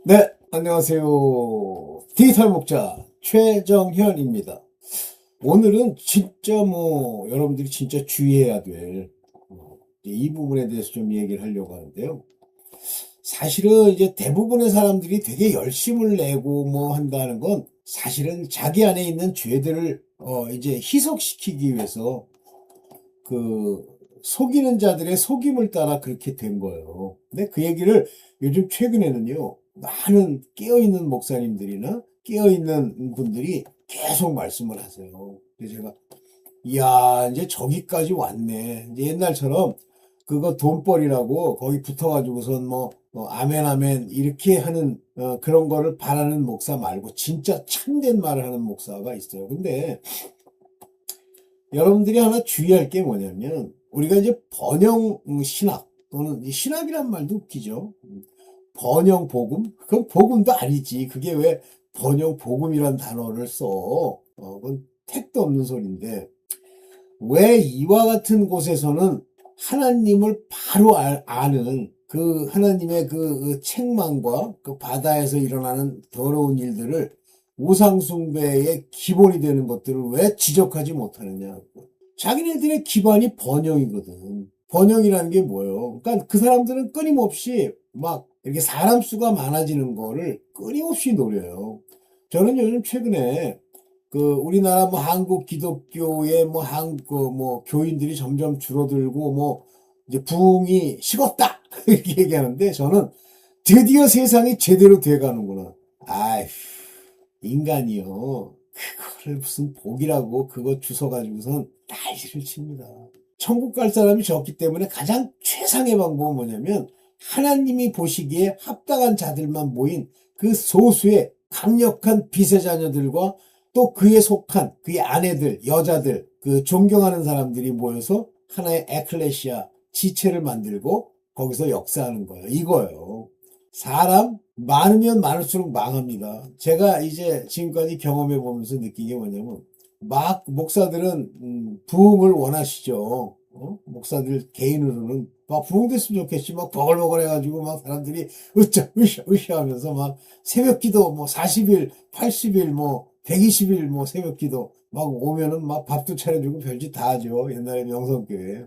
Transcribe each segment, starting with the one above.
네, 안녕하세요. 디지털 목자 최정현입니다. 오늘은 진짜 여러분들이 진짜 주의해야 될, 이 부분에 대해서 좀 얘기를 하려고 하는데요. 사실은 이제 대부분의 사람들이 되게 열심을 내고 한다는 건 사실은 자기 안에 있는 죄들을, 이제 희석시키기 위해서 그 속이는 자들의 속임을 따라 그렇게 된 거예요. 근데 그 얘기를 요즘 최근에는요, 많은 깨어있는 목사님들이나 깨어있는 분들이 계속 말씀을 하세요. 그래서 제가, 이야, 이제 저기까지 왔네. 이제 옛날처럼 그거 돈벌이라고 거기 붙어가지고선 아멘, 아멘, 이렇게 하는, 그런 거를 바라는 목사 말고 진짜 참된 말을 하는 목사가 있어요. 근데 여러분들이 하나 주의할 게 뭐냐면, 우리가 이제 번영 신학, 또는 이 신학이란 말도 웃기죠. 번영 복음? 그건 복음도 아니지. 그게 왜 번영 복음이란 단어를 써? 그건 택도 없는 소리인데, 왜 이와 같은 곳에서는 하나님을 바로 아는 그 하나님의 그 책망과 그 바다에서 일어나는 더러운 일들을 우상숭배의 기본이 되는 것들을 왜 지적하지 못하느냐. 자기네들의 기반이 번영이거든. 번영이라는 게 뭐예요? 그러니까 그 사람들은 끊임없이 막 이렇게 사람 수가 많아지는 거를 끊임없이 노려요. 저는 요즘 최근에 그 우리나라 한국 기독교의 교인들이 점점 줄어들고 이제 부흥이 식었다 이렇게 얘기하는데, 저는 드디어 세상이 제대로 돼가는구나. 아이, 인간이요, 그거를 무슨 복이라고 그거 주워가지고선 난리를 칩니다. 천국 갈 사람이 적기 때문에 가장 최상의 방법은 뭐냐면, 하나님이 보시기에 합당한 자들만 모인 그 소수의 강력한 빛의 자녀들과 또 그에 속한 그의 아내들, 여자들, 그 존경하는 사람들이 모여서 하나의 에클레시아, 지체를 만들고 거기서 역사하는 거예요. 이거예요. 사람 많으면 많을수록 망합니다. 제가 이제 지금까지 경험해 보면서 느낀 게 뭐냐면, 막 목사들은 부흥을 원하시죠. 목사들 개인으로는 막 부흥됐으면 좋겠지. 막 버글버글 해가지고 막 사람들이 으쌰 하면서 막 새벽기도 40일, 80일, 120일 새벽기도 막 오면은 막 밥도 차려주고 별짓 다 하죠. 옛날에 명성교회.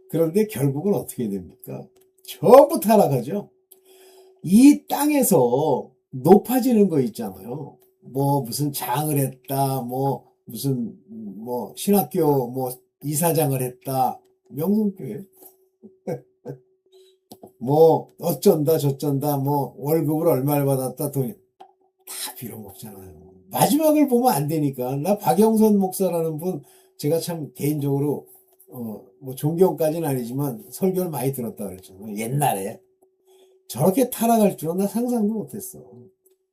그런데 결국은 어떻게 됩니까? 전부 타락하죠. 이 땅에서 높아지는 거 있잖아요. 무슨 장을 했다, 무슨 신학교 이사장을 했다, 명성교회. 어쩐다 저쩐다, 월급을 얼마를 받았다, 돈이 다 빌어먹잖아요. 마지막을 보면 안 되니까. 나 박영선 목사라는 분, 제가 참 개인적으로 존경까지는 아니지만 설교를 많이 들었다 그랬잖아요. 옛날에 저렇게 타락할 줄은 나 상상도 못했어.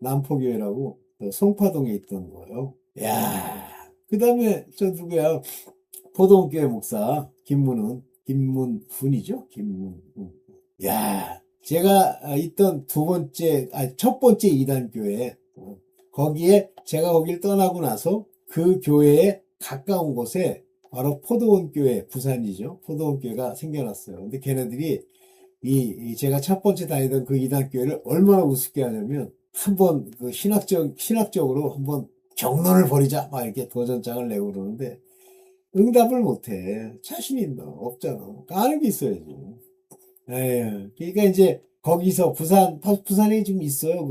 남포교회라고 송파동에 있던 거예요. 야, 그 다음에 저 누구야? 포동교회 목사 김문훈이죠? 김문훈. 야, 제가 있던 첫 번째 이단교회, 거기에 제가 거길 떠나고 나서 그 교회에 가까운 곳에 바로 포도원교회, 부산이죠. 포도원교회가 생겨났어요. 근데 걔네들이 제가 첫 번째 다니던 그 이단교회를 얼마나 우습게 하냐면, 한번 그 신학적으로 한번 경론을 벌이자 막 이렇게 도전장을 내고 그러는데 응답을 못해. 자신이 있나? 없잖아. 아는 게 있어야지. 에휴, 그러니까 이제 거기서 부산에 좀 있어요.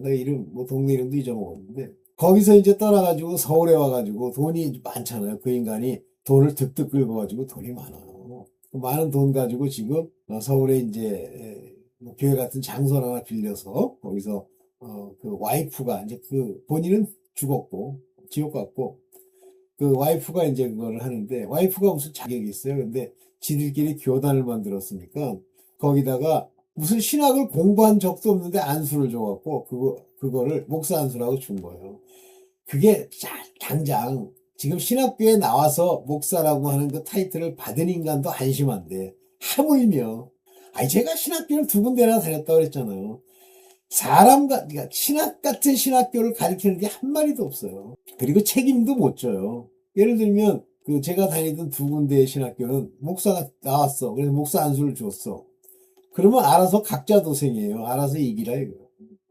내 이름, 동네 이름도 잊어먹었는데, 거기서 이제 떠나가지고 서울에 와가지고 돈이 많잖아요. 그 인간이 돈을 득득 긁어가지고 돈이 많아요. 그 많은 돈 가지고 지금 서울에 이제 교회 같은 장소 하나 빌려서 거기서 그 와이프가 이제 그 본인은 죽었고 지옥 갔고, 그 와이프가 이제 그거를 하는데, 와이프가 무슨 자격이 있어요. 근데 지들끼리 교단을 만들었으니까 거기다가 무슨 신학을 공부한 적도 없는데 안수를 줘갖고 그거를 목사 안수라고 준 거예요. 그게 당장 지금 신학교에 나와서 목사라고 하는 그 타이틀을 받은 인간도 한심한데, 하물며, 제가 신학교를 두 군데나 다녔다고 그랬잖아요. 그러니까 신학 같은 신학교를 가르치는 게 한 마리도 없어요. 그리고 책임도 못 져요. 예를 들면 제가 다니던 두 군데의 신학교는 목사가 나왔어. 그래서 목사 안수를 줬어. 그러면 알아서 각자 도생이에요. 알아서 이기라 이거.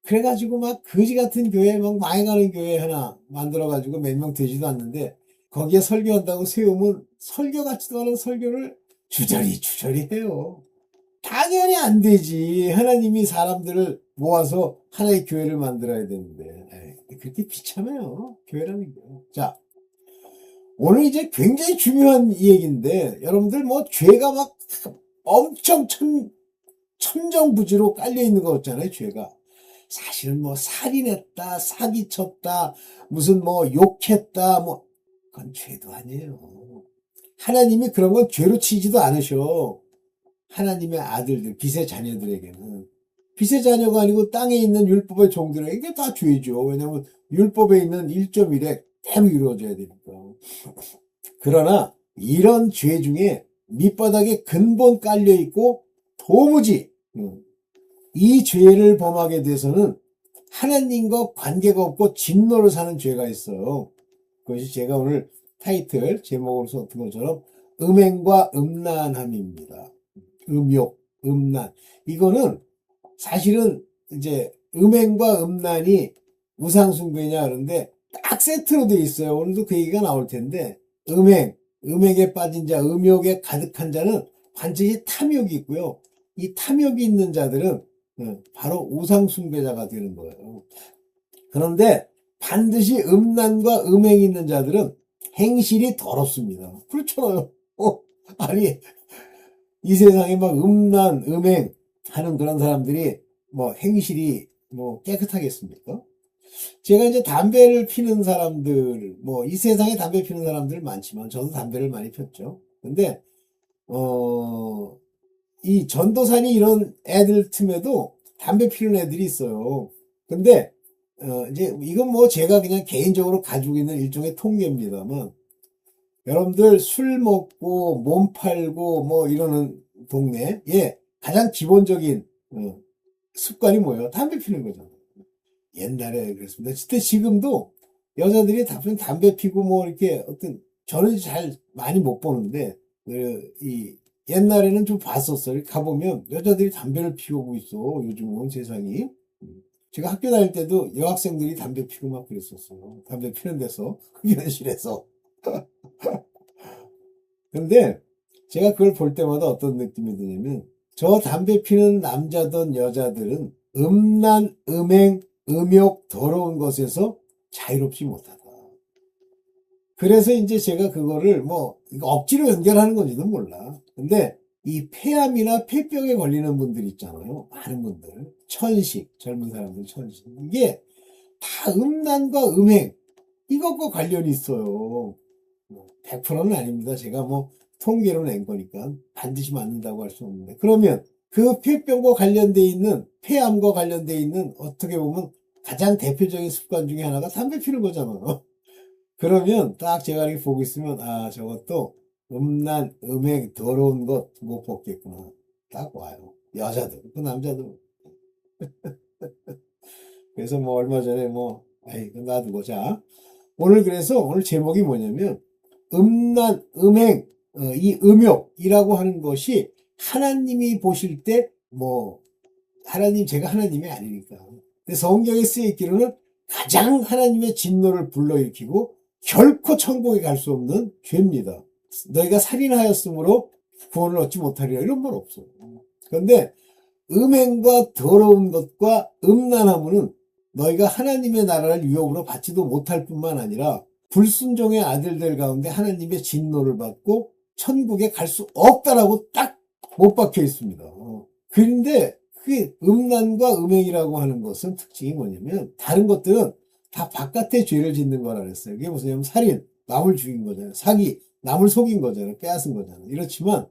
그래가지고 막 거지 같은 교회, 막 망해가는 교회 하나 만들어가지고 몇 명 되지도 않는데 거기에 설교한다고 세우면 설교 같지도 않은 설교를 주저리 해요. 당연히 안 되지. 하나님이 사람들을 모아서 하나의 교회를 만들어야 되는데. 에이, 그렇게 비참해요. 교회라는 게. 자, 오늘 이제 굉장히 중요한 얘기인데, 여러분들 뭐 죄가 막 엄청 천정부지로 깔려있는 거 없잖아요, 죄가. 사실은 뭐 살인했다, 사기쳤다, 무슨 뭐 욕했다, 뭐, 그건 죄도 아니에요. 하나님이 그런 건 죄로 치지도 않으셔. 하나님의 아들들, 빛의 자녀들에게는. 빛의 자녀가 아니고 땅에 있는 율법의 종들에게 이게 다 죄죠. 왜냐하면 율법에 있는 1.1에 그대로 이루어져야 되니까. 그러나 이런 죄 중에 밑바닥에 근본 깔려있고 도무지 이 죄를 범하게 돼서는 하나님과 관계가 없고 진노를 사는 죄가 있어요. 그것이 제가 오늘 타이틀 제목으로 썼던 것처럼 음행과 음란함입니다. 음욕, 음란. 이거는 사실은 이제 음행과 음란이 우상숭배냐 그런데 딱 세트로 돼 있어요. 오늘도 그 얘기가 나올 텐데 음행에 빠진 자, 음욕에 가득한 자는 반드시 탐욕이 있고요. 이 탐욕이 있는 자들은 바로 우상숭배자가 되는 거예요. 그런데 반드시 음란과 음행이 있는 자들은 행실이 더럽습니다. 그렇잖아요. 아니 이 세상에 막 음란, 음행 하는 그런 사람들이 뭐 행실이 뭐 깨끗하겠습니까? 제가 이제 담배를 피는 사람들, 뭐 이 세상에 담배 피는 사람들 많지만 저도 담배를 많이 폈죠. 근데 이 전도사니 이런 애들 틈에도 담배 피는 애들이 있어요. 근데 이제 이건 뭐 제가 그냥 개인적으로 가지고 있는 일종의 통계입니다만 여러분들 술 먹고 몸 팔고 뭐 이러는 동네에 가장 기본적인 습관이 뭐예요? 담배 피는 거잖아요. 옛날에 그랬습니다. 그때 지금도 여자들이 담배 피고 뭐 이렇게 어떤 저는 잘 많이 못 보는데 이 옛날에는 좀 봤었어요. 가보면 여자들이 담배를 피우고 있어. 요즘은 세상이. 제가 학교 다닐 때도 여학생들이 담배 피고 막 그랬었어요. 담배 피는 데서 흡연실에서. 근데 제가 그걸 볼 때마다 어떤 느낌이 드냐면 저 담배 피는 남자든 여자들은 음란, 음행, 음욕, 더러운 것에서 자유롭지 못하다. 그래서 이제 제가 그거를 뭐 억지로 연결하는 건지도 몰라. 근데 이 폐암이나 폐병에 걸리는 분들 있잖아요. 많은 분들. 천식, 젊은 사람들 천식. 이게 다 음란과 음행, 이것과 관련이 있어요. 100%는 아닙니다. 제가 뭐 통계로 낸 거니까 반드시 맞는다고 할 수 없는데. 그러면 그 폐병과 관련돼 있는, 폐암과 관련돼 있는 어떻게 보면 가장 대표적인 습관 중에 하나가 담배 피는 거잖아요. 그러면 딱 제가 이렇게 보고 있으면 아 저것도 음란, 음행, 더러운 것 못 벗겠구나. 딱 와요. 여자들, 그 남자들. 그래서 뭐 얼마 전에 뭐 아이 놔두고 자 오늘 그래서 오늘 제목이 뭐냐면 음란, 음행, 이 음욕이라고 하는 것이 하나님이 보실 때 뭐 하나님 제가 하나님이 아니니까. 근데 성경에 쓰여 있기로는 가장 하나님의 진노를 불러일으키고 결코 천국에 갈 수 없는 죄입니다. 너희가 살인하였으므로 구원을 얻지 못하리라 이런 말 없어요. 그런데 음행과 더러운 것과 음란함은 너희가 하나님의 나라를 유업으로 받지도 못할 뿐만 아니라 불순종의 아들들 가운데 하나님의 진노를 받고 천국에 갈 수 없다라고 딱 못 박혀 있습니다. 그런데 그게 음란과 음행이라고 하는 것은 특징이 뭐냐면 다른 것들은 다 바깥에 죄를 짓는 거라 그랬어요. 그게 무슨 살인, 남을 죽인 거잖아요. 사기, 남을 속인 거잖아요. 빼앗은 거잖아요. 이렇지만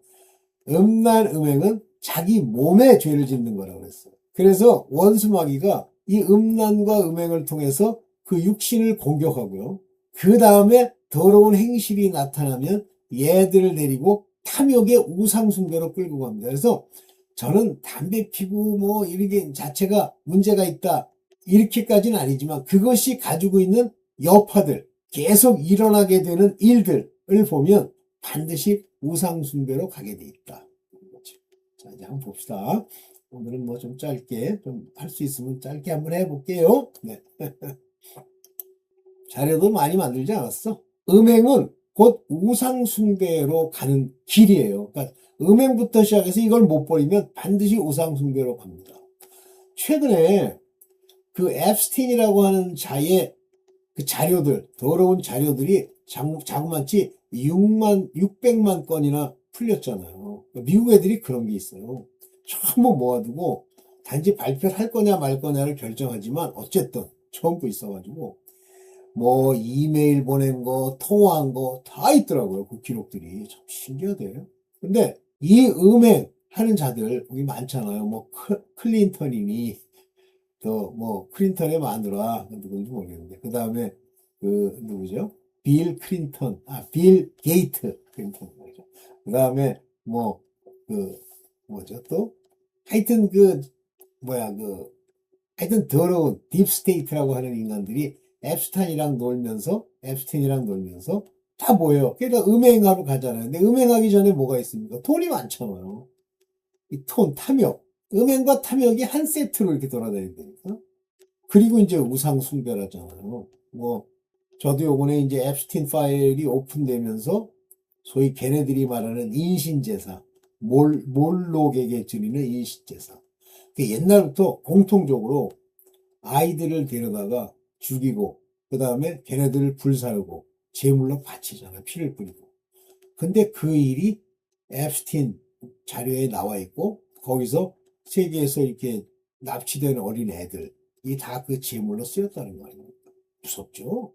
음란, 음행은 자기 몸에 죄를 짓는 거라고 그랬어요. 그래서 원수마귀가 이 음란과 음행을 통해서 그 육신을 공격하고요. 그 다음에 더러운 행실이 나타나면 얘들을 데리고 탐욕의 우상숭배로 끌고 갑니다. 그래서 저는 담배 피고 뭐 이렇게 자체가 문제가 있다. 이렇게까지는 아니지만 그것이 가지고 있는 여파들, 계속 일어나게 되는 일들을 보면 반드시 우상숭배로 가게 돼 있다. 자, 이제 한번 봅시다. 오늘은 뭐 좀 짧게, 좀 할 수 있으면 짧게 한번 해볼게요. 네. 자료도 많이 만들지 않았어. 음행은 곧 우상숭배로 가는 길이에요. 그러니까 음행부터 시작해서 이걸 못 버리면 반드시 우상숭배로 갑니다. 최근에 그 앱스틴이라고 하는 자의 그 자료들, 더러운 자료들이 자그마치 600만 건이나 풀렸잖아요. 미국 애들이 그런 게 있어요. 전부 모아두고 단지 발표를 할 거냐 말 거냐를 결정하지만 어쨌든 전부 있어가지고 뭐 이메일 보낸 거, 통화한 거 다 있더라고요. 그 기록들이. 참 신기하대요. 근데 이 음행 하는 자들 여기 많잖아요. 뭐 클린턴이니 또 뭐 클린턴의 마누라 누군지 모르겠는데 그 다음에 그 누구죠? 빌 게이트 클린턴 말이죠. 그 다음에 뭐 그 뭐죠 또 하여튼 그 뭐야 그 하여튼 더러운 딥스테이트라고 하는 인간들이 앱스틴이랑 놀면서 다 모여요. 그러니까 음행하러 가잖아요. 근데 음행하기 전에 뭐가 있습니까? 돈이 많잖아요. 이 탐욕. 음행과 탐욕이 한 세트로 이렇게 돌아다닌다니까. 그리고 이제 우상 숭배하잖아요. 뭐 저도 요번에 이제 앱스틴 파일이 오픈되면서 소위 걔네들이 말하는 인신제사, 몰록에게 드리는 인신제사. 옛날부터 공통적으로 아이들을 데려다가 죽이고 그 다음에 걔네들을 불살고 제물로 바치잖아. 피를 뿌리고. 근데 그 일이 앱스틴 자료에 나와 있고 거기서 세계에서 이렇게 납치된 어린 애들 이 다 그 제물로 쓰였다는 거 아닙니까? 무섭죠?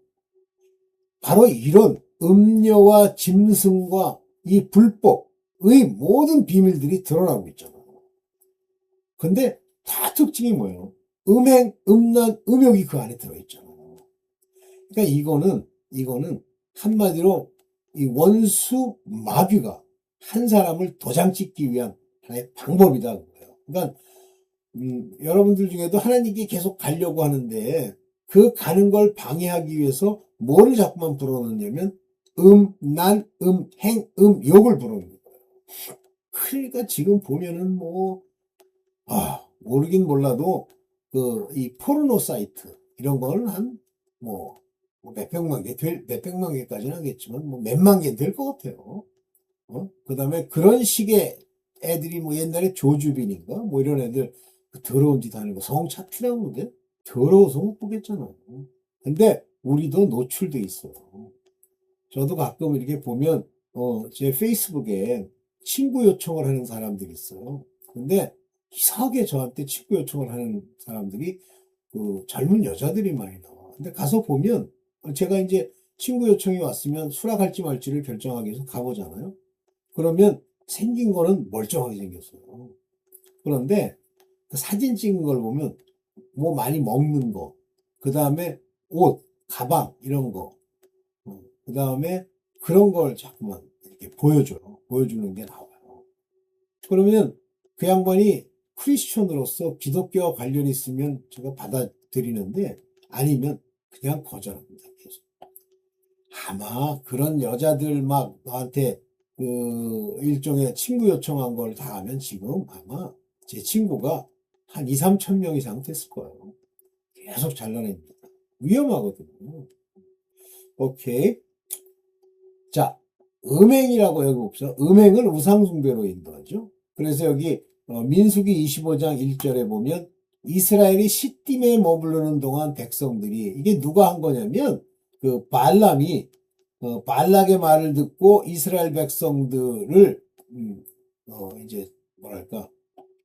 바로 이런 음녀와 짐승과 이 불법의 모든 비밀들이 드러나고 있잖아요. 근데 다 특징이 뭐예요? 음행, 음란, 음욕이 그 안에 들어있잖아요. 그러니까 이거는 한마디로 이 원수 마귀가 한 사람을 도장 찍기 위한 하나의 방법이다. 그거예요. 그러니까 여러분들 중에도 하나님께 계속 가려고 하는데 그 가는 걸 방해하기 위해서 뭐를 자꾸만 불어넣냐면 난, 행, 욕을 불어넣는 거예요. 그러니까 지금 보면은 모르긴 몰라도 이 포르노 사이트 이런 거는 몇백만 개까지는 하겠지만 뭐 몇만 개 될 것 같아요. 그 다음에 그런 식의 애들이 뭐 옛날에 조주빈인가 뭐 이런 애들 그 더러운 짓 하는 거 성착취라고 그러는데 더러워서 못 보겠잖아요. 근데 우리도 노출돼 있어요. 저도 가끔 이렇게 보면 제 페이스북에 친구 요청을 하는 사람들이 있어요. 근데 이상하게 저한테 친구 요청을 하는 사람들이 그 젊은 여자들이 많이 나와. 근데 가서 보면 제가 이제 친구 요청이 왔으면 수락할지 말지를 결정하기 위해서 가보잖아요. 그러면 생긴 거는 멀쩡하게 생겼어요. 그런데 그 사진 찍은 걸 보면 뭐 많이 먹는 거, 그 다음에 옷, 가방 이런 거, 그 다음에 그런 걸 자꾸만 이렇게 보여줘요. 보여주는 게 나와요. 그러면 그 양반이 크리스천으로서 기독교와 관련이 있으면 제가 받아들이는데 아니면 그냥 거절합니다. 계속. 아마 그런 여자들 막 나한테 그 일종의 친구 요청한 걸 다 하면 지금 아마 제 친구가 한 2, 3천 명 이상 됐을 거예요. 계속 잘라냅니다. 위험하거든요. 오케이. 자, 음행이라고 여기 봅시다. 음행을 우상숭배로 인도하죠. 그래서 여기 민수기 25장 1절에 보면 이스라엘이 시딤에 머무르는 동안 백성들이 이게 누가 한 거냐면 그 발람이 발락의 말을 듣고 이스라엘 백성들을 이제 뭐랄까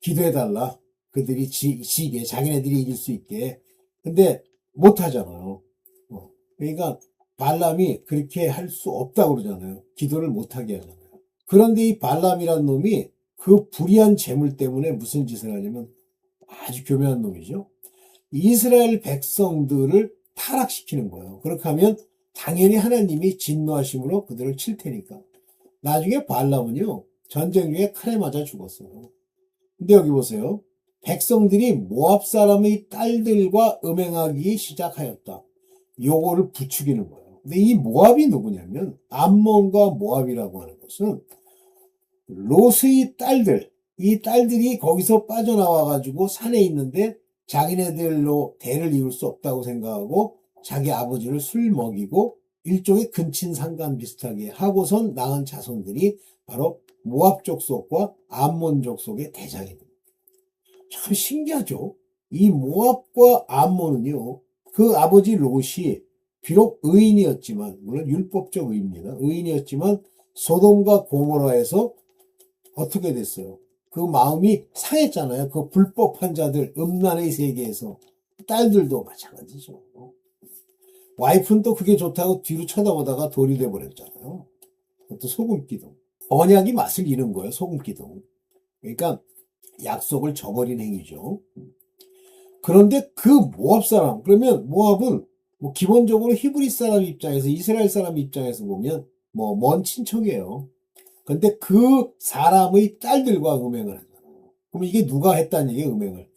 기도해달라. 그들이 지게 자기네들이 이길 수 있게. 근데 못하잖아요. 그러니까 발람이 그렇게 할 수 없다고 그러잖아요. 기도를 못하게 하잖아요. 그런데 이 발람이라는 놈이 그 불의한 재물 때문에 무슨 짓을 하냐면 아주 교묘한 놈이죠. 이스라엘 백성들을 타락시키는 거예요. 그렇게 하면 당연히 하나님이 진노하심으로 그들을 칠 테니까. 나중에 발람은요, 전쟁 중에 칼에 맞아 죽었어요. 근데 여기 보세요. 백성들이 모압 사람의 딸들과 음행하기 시작하였다. 요거를 부추기는 거예요. 근데 이 모압이 누구냐면 암몬과 모압이라고 하는 것은 롯의 딸들, 이 딸들이 거기서 빠져나와가지고 산에 있는데 자기네들로 대를 이룰 수 없다고 생각하고 자기 아버지를 술 먹이고 일종의 근친상간 비슷하게 하고선 낳은 자손들이 바로 모압 족속과 암몬 족속의 대장이 됩니다. 참 신기하죠? 이 모압과 암몬은요, 그 아버지 롯이 비록 의인이었지만, 물론 율법적 의인입니다. 의인이었지만 소돔과 고모라에서 어떻게 됐어요? 그 마음이 상했잖아요. 그 불법한 자들, 음란의 세계에서. 딸들도 마찬가지죠. 와이프는 또 그게 좋다고 뒤로 쳐다보다가 돌이 돼버렸잖아요. 그것도 소금기둥. 언약이 맛을 잃은 거예요, 소금기둥. 그러니까 약속을 저버린 행위죠. 그런데 그 모압 사람, 그러면 모압은 뭐 기본적으로 히브리 사람 입장에서, 이스라엘 사람 입장에서 보면 뭐 먼 친척이에요. 근데 그 사람의 딸들과 음행을 하잖아요. 그럼 이게 누가 했다는 얘기예요, 음행을?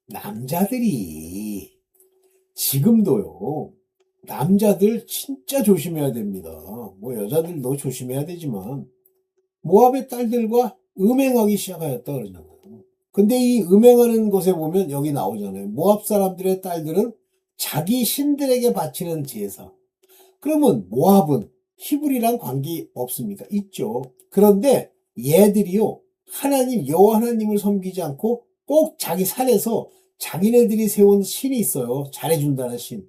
남자들이. 지금도요, 남자들 진짜 조심해야 됩니다. 뭐 여자들도 조심해야 되지만 모압의 딸들과 음행하기 시작하였다 그러잖아요. 근데 이 음행하는 것에 보면 여기 나오잖아요. 모압 사람들의 딸들은 자기 신들에게 바치는 제사. 그러면 모압은 히브리랑 관계 없습니까? 있죠. 그런데 얘들이요, 하나님, 여호와 하나님을 섬기지 않고 꼭 자기 산에서 자기네들이 세운 신이 있어요. 잘해준다는 신.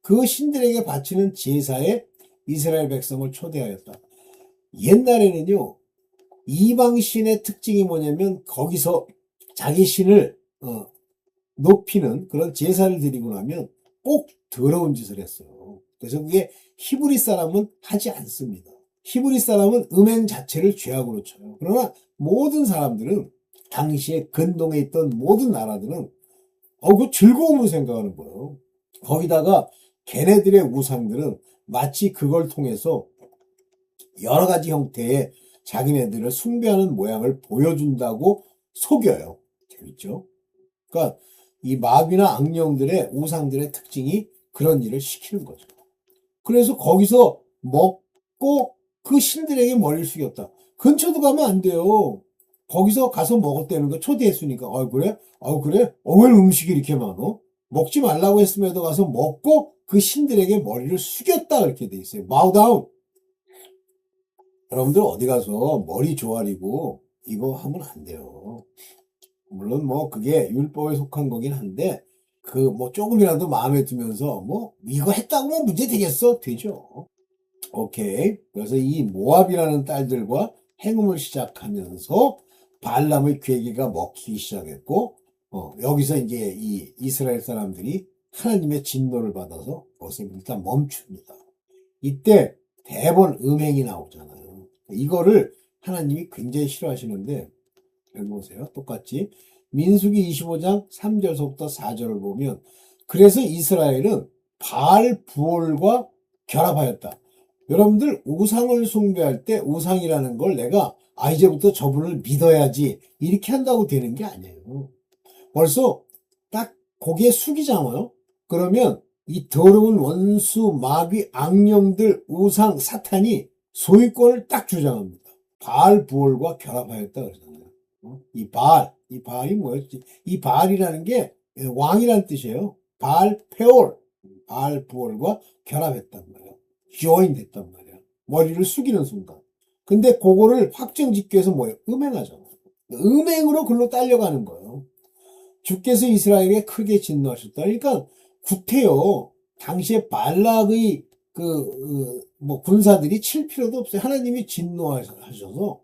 그 신들에게 바치는 제사에 이스라엘 백성을 초대하였다. 옛날에는요, 이방신의 특징이 뭐냐면 거기서 자기 신을 높이는 그런 제사를 드리고 나면 꼭 더러운 짓을 했어요. 그래서 그게 히브리 사람은 하지 않습니다. 히브리 사람은 음행 자체를 죄악으로 쳐요. 그러나 모든 사람들은 당시에 근동에 있던 모든 나라들은 그 즐거움으로 생각하는 거예요. 거기다가 걔네들의 우상들은 마치 그걸 통해서 여러 가지 형태의 자기네들을 숭배하는 모양을 보여준다고 속여요. 재밌죠? 그러니까 이 마귀나 악령들의 우상들의 특징이 그런 일을 시키는 거죠. 그래서 거기서 먹고 그 신들에게 머리를 숙였다. 근처도 가면 안 돼요. 거기서 가서 먹었다는 거 초대했으니까. 그래? 그래? 왜 음식이 이렇게 많어? 먹지 말라고 했음에도 가서 먹고 그 신들에게 머리를 숙였다. 이렇게 돼 있어요. bow down. 여러분들 어디 가서 머리 조아리고 이거 하면 안 돼요. 물론 뭐 그게 율법에 속한 거긴 한데 그 뭐 조금이라도 마음에 들면서 뭐 이거 했다고 뭐 문제 되겠어? 되죠. 오케이. 그래서 이 모압이라는 딸들과 행음을 시작하면서 발람의 괴계가 먹히기 시작했고 여기서 이제 이 이스라엘 사람들이 하나님의 진노를 받아서 그것을 일단 멈춥니다. 이때 대번 음행이 나오잖아요. 이거를 하나님이 굉장히 싫어하시는데 여기 보세요. 똑같이 민수기 25장 3절서부터 4절을 보면 그래서 이스라엘은 바알 부올과 결합하였다. 여러분들 우상을 숭배할 때 우상이라는 걸 내가 이제부터 저분을 믿어야지 이렇게 한다고 되는 게 아니에요. 벌써 딱 고개 숙이잖아요. 그러면 이 더러운 원수, 마귀, 악령들, 우상, 사탄이 소유권을 딱 주장합니다. 바알 부올과 결합하였다 그러잖아요. 이 바알이 뭐였지? 이 바알이라는 게 왕이라는 뜻이에요. 바알 페올, 바알 부올과 결합했단 말이에요. join 됐단 말이에요. 머리를 숙이는 순간. 근데 그거를 확정짓기 위해서 뭐예요? 음행하잖아요. 음행으로 글로 딸려가는 거예요. 주께서 이스라엘에 크게 진노하셨다. 그러니까 구태여 당시에 발락의 뭐 군사들이 칠 필요도 없어요. 하나님이 진노하셔서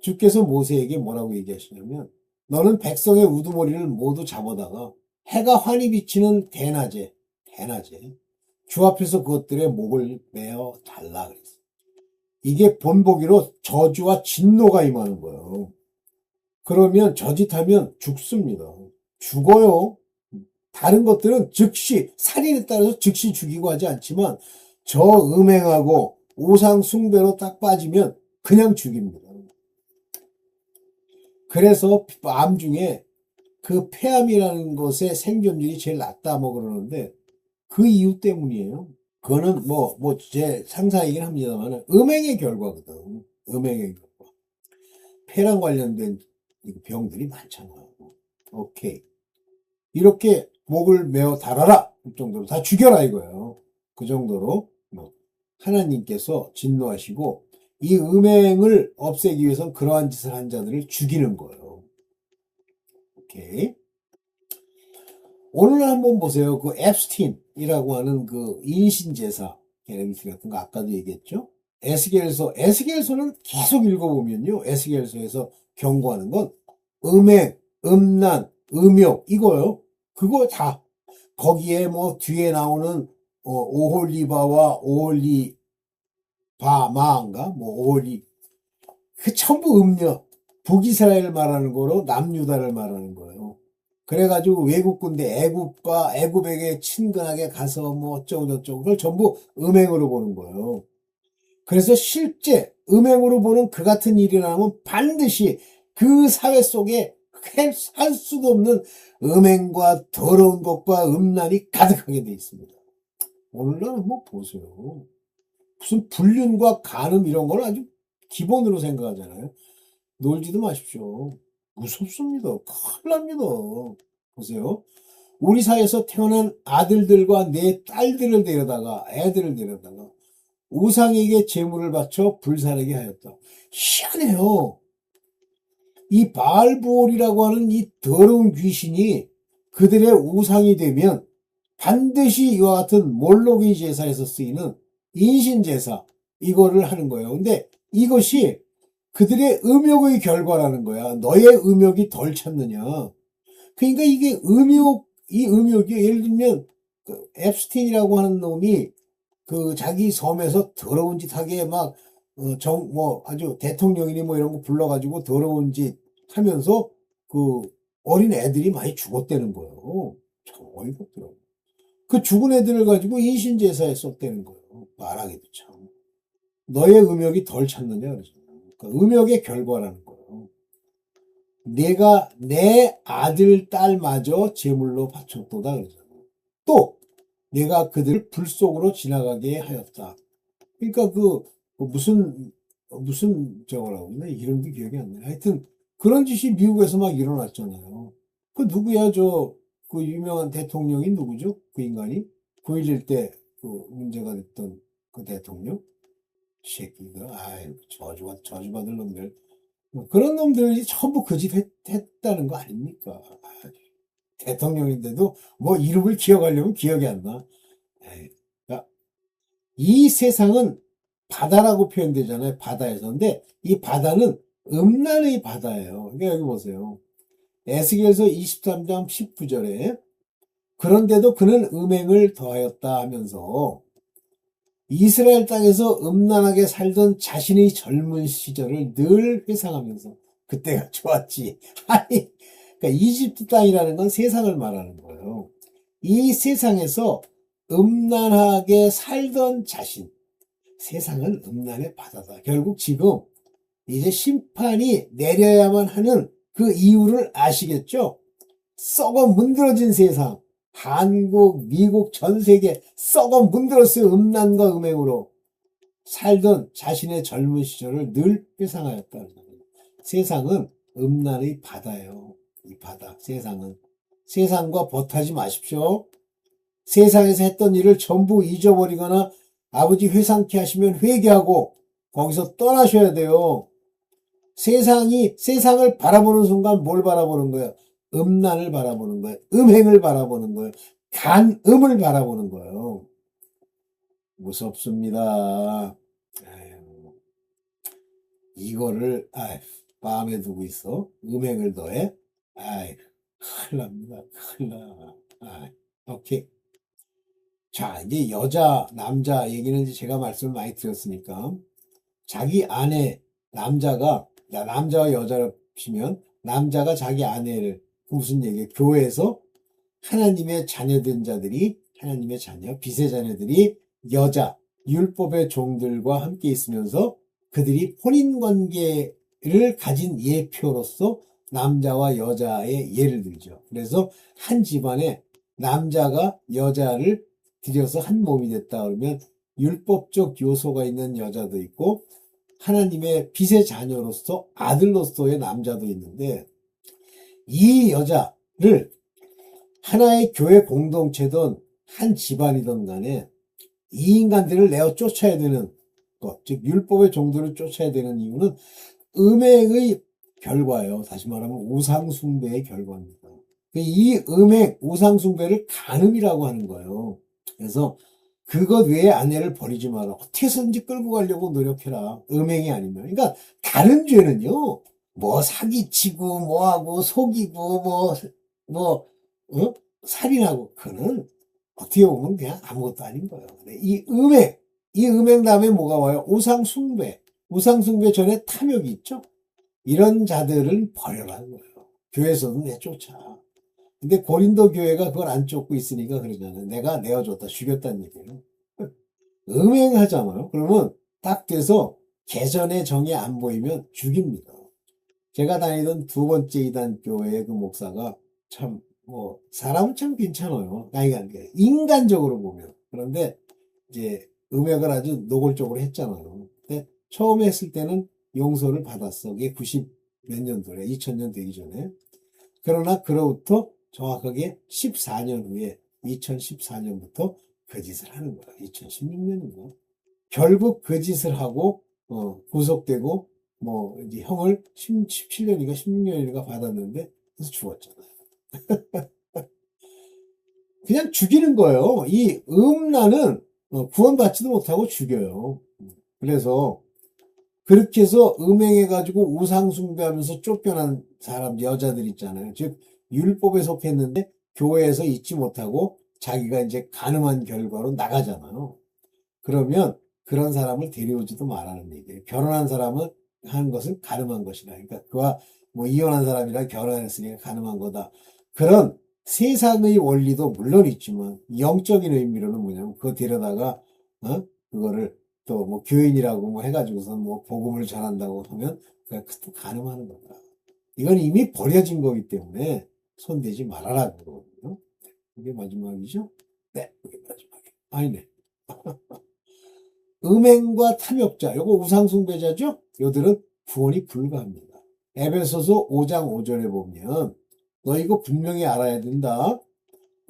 주께서 모세에게 뭐라고 얘기하시냐면 너는 백성의 우두머리를 모두 잡아다가 해가 환히 비치는 대낮에 주 앞에서 그것들의 목을 메어 달라 그랬어요. 이게 본보기로 저주와 진노가 임하는 거예요. 그러면 저짓하면 죽습니다. 죽어요. 다른 것들은 즉시 살인에 따라서 즉시 죽이고 하지 않지만 저 음행하고 우상 숭배로 딱 빠지면 그냥 죽입니다. 그래서 암 중에 그 폐암이라는 것의 생존율이 제일 낮다 뭐 그러는데 그 이유 때문이에요. 그거는 제 상상이긴 합니다만 음행의 결과거든. 음행의 결과. 폐랑 관련된 병들이 많잖아요. 오케이. 이렇게 목을 메어 달아라! 그 정도로 다 죽여라 이거예요. 그 정도로 하나님께서 진노하시고 이 음행을 없애기 위해서 그러한 짓을 한 자들을 죽이는 거예요. 오케이. 오늘 한번 보세요. 그 앱스틴이라고 하는 그 인신제사 게레미트 같은 거 아까도 얘기했죠. 에스겔서는 계속 읽어보면요. 에스겔서에서 경고하는 건 음행, 음란, 음욕 이거요. 그거 다 거기에 뭐 뒤에 나오는 오홀리바와 오홀리바마인가 뭐 오홀리 그 전부 음력 북이스라엘 말하는 거로 남유다를 말하는 거예요. 그래가지고 외국 군대 애굽에게 친근하게 가서 뭐 어쩌고 저쩌고 그걸 전부 음행으로 보는 거예요. 그래서 실제 음행으로 보는 그 같은 일이 나면 반드시 그 사회 속에 할 수도 없는 음행과 더러운 것과 음란이 가득하게 돼 있습니다. 오늘날 한번 보세요. 무슨 불륜과 간음 이런 걸 아주 기본으로 생각하잖아요. 놀지도 마십시오. 무섭습니다. 큰일 납니다. 보세요. 우리 사회에서 태어난 아들들과 내 딸들을 데려다가 애들을 데려다가 우상에게 제물을 바쳐 불사르게 하였다. 희한해요. 이 바알부올이라고 하는 이 더러운 귀신이 그들의 우상이 되면 반드시 이와 같은 몰로기 제사에서 쓰이는 인신제사 이거를 하는 거예요. 근데 이것이 그들의 음욕의 결과라는 거야. 너의 음욕이 덜 찼느냐. 그러니까 이게 이 음욕이 예를 들면 그 앱스틴이라고 하는 놈이 그 자기 섬에서 더러운 짓 하게 막 아주 대통령이니 뭐 이런 거 불러가지고 더러운 짓 하면서 그 어린 애들이 많이 죽었다는 거예요. 참 어이가 없더라고. 그 죽은 애들을 가지고 인신제사에 썼다는 거예요. 말하기도 참. 너의 음욕이 덜 찼느냐 그러잖아요. 그러니까 음욕의 결과라는 거예요. 내가 내 아들 딸마저 제물로 바쳤도다 그러잖아요. 또 내가 그들을 불 속으로 지나가게 하였다. 그러니까 무슨 저거라고 했나 이름도 기억이 안 나요. 하여튼 그런 짓이 미국에서 막 일어났잖아요. 그 누구야 그 유명한 대통령이 누구죠? 그 인간이 9.11 때 그 문제가 됐던 그 대통령 새끼가 저주받을 놈들 그런 놈들이 전부 그 짓 했다는 거 아닙니까? 대통령인데도 뭐 이름을 기억하려면 기억이 안 나. 그러니까 이 세상은 바다라고 표현되잖아요. 바다에서. 근데 이 바다는 음란의 바다예요. 그러니까 여기 보세요. 에스겔서 23장 19절에 그런데도 그는 음행을 더하였다 하면서 이스라엘 땅에서 음란하게 살던 자신의 젊은 시절을 늘 회상하면서 그때가 좋았지. 아니, 그러니까 이집트 땅이라는 건 세상을 말하는 거예요. 이 세상에서 음란하게 살던 자신, 세상은 음란의 바다다. 결국 지금 이제 심판이 내려야만 하는 그 이유를 아시겠죠? 썩어 문드러진 세상, 한국, 미국, 전 세계 썩어 문드러졌어요. 음란과 음행으로 살던 자신의 젊은 시절을 늘 회상하였다. 세상은 음란의 바다예요. 이 바다, 세상은. 세상과 벗하지 마십시오. 세상에서 했던 일을 전부 잊어버리거나 아버지 회상케 하시면 회개하고 거기서 떠나셔야 돼요. 세상을 바라보는 순간 뭘 바라보는 거예요? 음란을 바라보는 거예요. 음행을 바라보는 거예요. 간음을 바라보는 거예요. 무섭습니다. 아유, 이거를 마음에 두고 있어. 음행을 더해. 큰일 납니다. 큰일 나. 오케이. 자, 이제 남자 얘기는 이제 제가 말씀을 많이 드렸으니까 자기 아내, 남자와 여자를 치면 남자가 자기 아내를 무슨 얘기예요? 교회에서 하나님의 자녀된 자들이 하나님의 자녀, 빛의 자녀들이 여자, 율법의 종들과 함께 있으면서 그들이 혼인관계를 가진 예표로서 남자와 여자의 예를 들죠. 그래서 한 집안에 남자가 여자를 들여서 한 몸이 됐다 그러면 율법적 요소가 있는 여자도 있고 하나님의 빛의 자녀로서 아들로서의 남자도 있는데 이 여자를 하나의 교회 공동체든 한 집안이든 간에 이 인간들을 내어 쫓아야 되는 것, 즉 율법의 종들을 쫓아야 되는 이유는 음행의 결과예요. 다시 말하면 우상숭배의 결과입니다. 이 음행, 우상숭배를 간음이라고 하는 거예요. 그래서 그것 외에 아내를 버리지 마라. 어떻게 해서든지 끌고 가려고 노력해라. 음행이 아니면. 그러니까 다른 죄는요. 뭐 사기치고 뭐하고 속이고 뭐 어? 살인하고 그는 어떻게 보면 그냥 아무것도 아닌 거예요. 근데 이 음행 다음에 뭐가 와요? 우상숭배. 우상숭배 전에 탐욕이 있죠? 이런 자들을 버려라는 거예요. 교회에서도 내쫓아. 근데 고린도 교회가 그걸 안 쫓고 있으니까 그러잖아요. 내가 내어줬다, 죽였다는 얘기예요. 음행하잖아요. 그러면 딱 돼서 개선의 정이 안 보이면 죽입니다. 제가 다니던 두 번째 이단 교회의 그 목사가 참, 사람은 참 괜찮아요. 나이가 인간적으로 보면. 그런데 이제 음역을 아주 노골적으로 했잖아요. 근데 처음에 했을 때는 용서를 받았어. 그게 90 몇 년도래. 2000년 되기 전에. 그러나 그로부터 정확하게 14년 후에 2014년부터 그 짓을 하는 거야. 2016년인가. 결국 그 짓을 하고 구속되고 이제 형을 17년인가 16년인가 받았는데 그래서 죽었잖아요. 그냥 죽이는 거예요. 이 음란은 구원받지도 못하고 죽여요. 그래서 그렇게 해서 음행해가지고 우상숭배하면서 쫓겨난 사람, 여자들 있잖아요. 즉, 율법에 속했는데 교회에서 잊지 못하고 자기가 이제 간음한 결과로 나가잖아요. 그러면 그런 사람을 데려오지도 말라는 얘기예요. 결혼한 사람은 한 것은 간음한 것이다. 그러니까 그와 이혼한 사람이랑 결혼했으니까 간음한 거다. 그런 세상의 원리도 물론 있지만 영적인 의미로는 뭐냐면 그거 데려다가 그거를 또 교인이라고 해가지고서 복음을 전한다고 하면 그가 또 간음하는 거다. 이건 이미 버려진 거기 때문에 손대지 말아라 그러거든요. 이게 마지막이죠? 네, 이게 마지막이에요. 아니네. 음행과 탐욕자, 요거 우상숭배자죠? 요들은 구원이 불가합니다. 에베소서 5장 5절에 보면 너 이거 분명히 알아야 된다.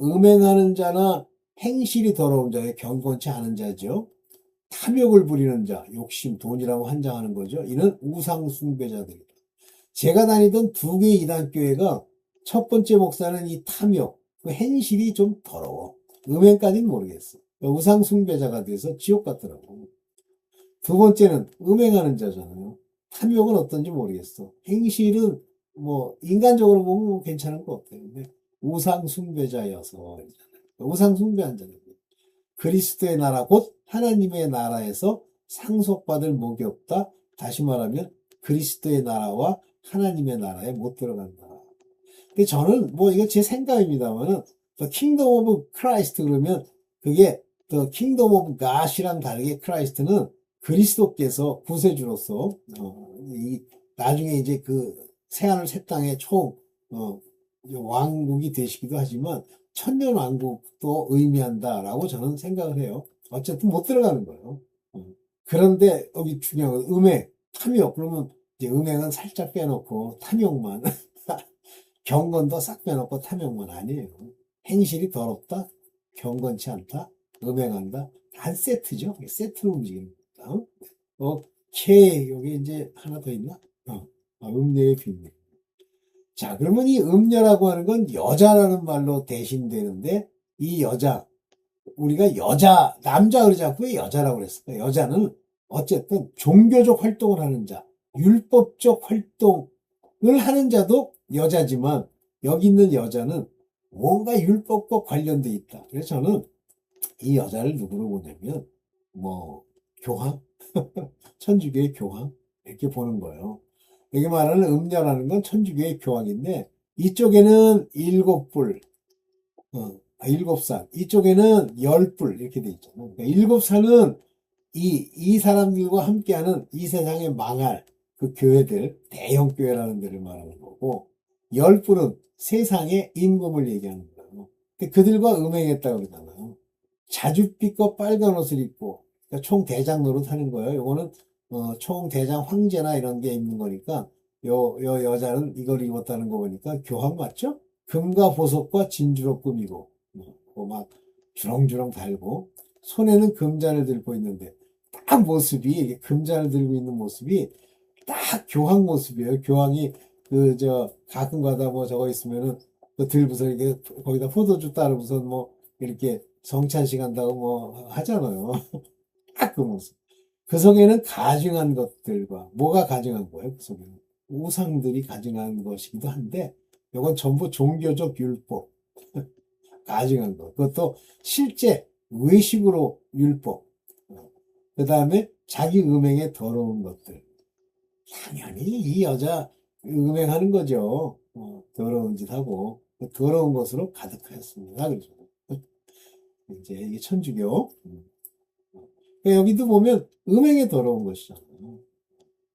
음행하는 자나 행실이 더러운 자에 경건치 않은 자죠. 탐욕을 부리는 자, 욕심, 돈이라고 환장하는 거죠. 이는 우상숭배자들이다. 제가 다니던 두 개의 이단교회가 첫 번째 목사는 이 탐욕, 그 행실이 좀 더러워. 음행까지는 모르겠어. 우상숭배자가 돼서 지옥 같더라고. 두 번째는 음행하는 자잖아요. 탐욕은 어떤지 모르겠어. 행실은 인간적으로 보면 괜찮은 것 같아요. 근데 우상숭배자여서 우상숭배한 자는 그리스도의 나라 곧 하나님의 나라에서 상속받을 목이 없다. 다시 말하면 그리스도의 나라와 하나님의 나라에 못 들어간다. 근데 저는 이거 제 생각입니다만은 The Kingdom of Christ 그러면 그게 The Kingdom of God이랑 다르게 크라이스트는 그리스도께서 구세주로서 나중에 이제 그 새하늘 새 땅의 왕국이 되시기도 하지만 천년 왕국도 의미한다라고 저는 생각을 해요. 어쨌든 못 들어가는 거예요. 그런데 여기 중요한 건 음행, 탐욕. 그러면 이제 음행은 살짝 빼놓고 탐욕만 경건도 싹 빼놓고 탐욕만 아니에요. 행실이 더럽다, 경건치 않다, 음행한다. 한 세트죠. 세트로 움직이는 겁니다. 오케이. 여기 이제 하나 더 있나? 음녀의 비밀. 자, 그러면 이 음녀라고 하는 건 여자라는 말로 대신되는데, 이 여자, 우리가 남자 그러지 않고 왜 여자라고 그랬을까? 여자는 어쨌든 종교적 활동을 하는 자, 율법적 활동을 하는 자도 여자지만, 여기 있는 여자는 뭔가 율법과 관련돼 있다. 그래서 저는 이 여자를 누구로 보냐면, 교황? 천주교의 교황? 이렇게 보는 거예요. 여기 말하는 음녀라는 건 천주교의 교황인데, 이쪽에는 7불, 7살. 이쪽에는 10불, 이렇게 돼 있잖아요. 그러니까 7살은 이 사람들과 함께하는 이 세상에 망할 그 교회들, 대형 교회라는 데를 말하는 거고, 10불은 세상의 임금을 얘기하는 거예요. 근데 그들과 음행했다고 그러잖아요. 자줏빛과 빨간 옷을 입고, 그러니까 총 대장 노릇 하는 거예요. 요거는 총 대장 황제나 이런 게 입는 거니까 요 여자는 이걸 입었다는 거 보니까 교황 맞죠? 금과 보석과 진주로 꾸미고, 막 주렁주렁 달고, 손에는 금잔을 들고 있는데, 딱 모습이, 이게 금잔을 들고 있는 모습이 딱 교황 모습이에요. 교황이 가끔 가다 뭐 저거 있으면은, 그 들고서 이렇게 거기다 포도주 따르고서 뭐, 이렇게 성찬식 한다고 뭐 하잖아요. 딱 그 모습. 그 속에는 가증한 것들과, 뭐가 가증한 거예요? 그 속에는. 우상들이 가증한 것이기도 한데, 이건 전부 종교적 율법, 가증한 것. 그것도 실제 외식으로 율법. 그 다음에 자기 음행에 더러운 것들. 당연히 이 여자 음행하는 거죠. 더러운 짓 하고, 그 더러운 것으로 가득하였습니다. 그래서 이제 이게 천주교. 그러니까 여기도 보면 음행에 더러운 것이잖아요.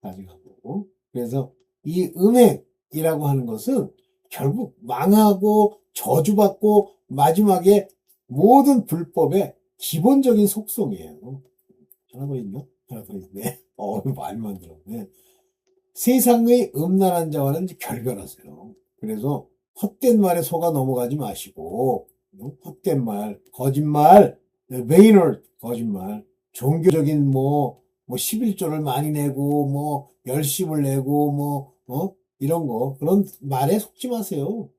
가증한 거고. 그래서 이 음행이라고 하는 것은 결국 망하고 저주받고 마지막에 모든 불법의 기본적인 속성이에요. 하나 더 있나? 하나 더 있네. 많이 만들었네. 세상의 음란한 자와는 결별하세요. 그래서 헛된 말에 속아 넘어가지 마시고, 헛된 말, 거짓말, 메이너 거짓말, 종교적인 뭐 11조를 많이 내고, 뭐, 열심을 내고, 이런 거, 그런 말에 속지 마세요.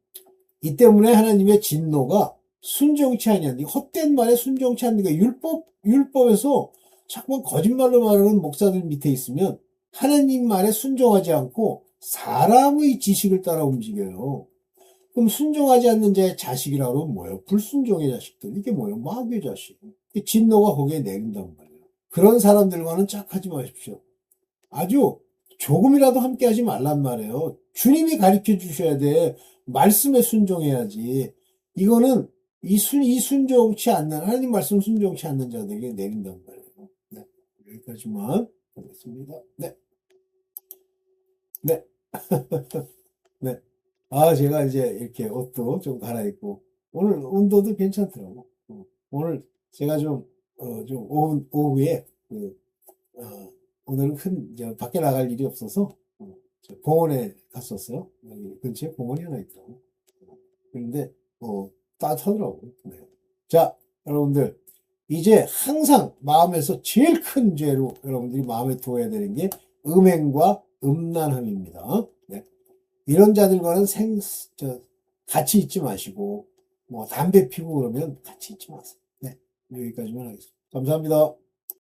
이 때문에 하나님의 진노가 순종치 아니한, 헛된 말에 순종치 않는 게 율법에서 자꾸만 거짓말로 말하는 목사들 밑에 있으면 하나님 말에 순종하지 않고 사람의 지식을 따라 움직여요. 그럼 순종하지 않는 자의 자식이라고 하면 뭐예요? 불순종의 자식들. 이게 뭐예요? 마귀의 자식. 진노가 거기에 내린단 말이에요. 그런 사람들과는 짝하지 마십시오. 아주 조금이라도 함께 하지 말란 말이에요. 주님이 가르쳐 주셔야 돼. 말씀에 순종해야지. 이거는 이 순종치 않는, 하나님 말씀 순종치 않는 자들에게 내린단 말이에요. 네. 여기까지만 하겠습니다. 네. 네. 네. 제가 이제 이렇게 옷도 좀 갈아입고, 오늘 온도도 괜찮더라고. 오늘 제가 좀 오후에, 오늘은 밖에 나갈 일이 없어서, 저 공원에 갔었어요. 여기 근처에 공원이 하나 있더라고. 그런데, 따뜻하더라고요. 네. 자, 여러분들, 이제 항상 마음에서 제일 큰 죄로 여러분들이 마음에 두어야 되는 게 음행과 음란함입니다. 네. 이런 자들과는 같이 있지 마시고, 담배 피고 그러면 같이 있지 마세요. 네. 여기까지만 하겠습니다. 감사합니다.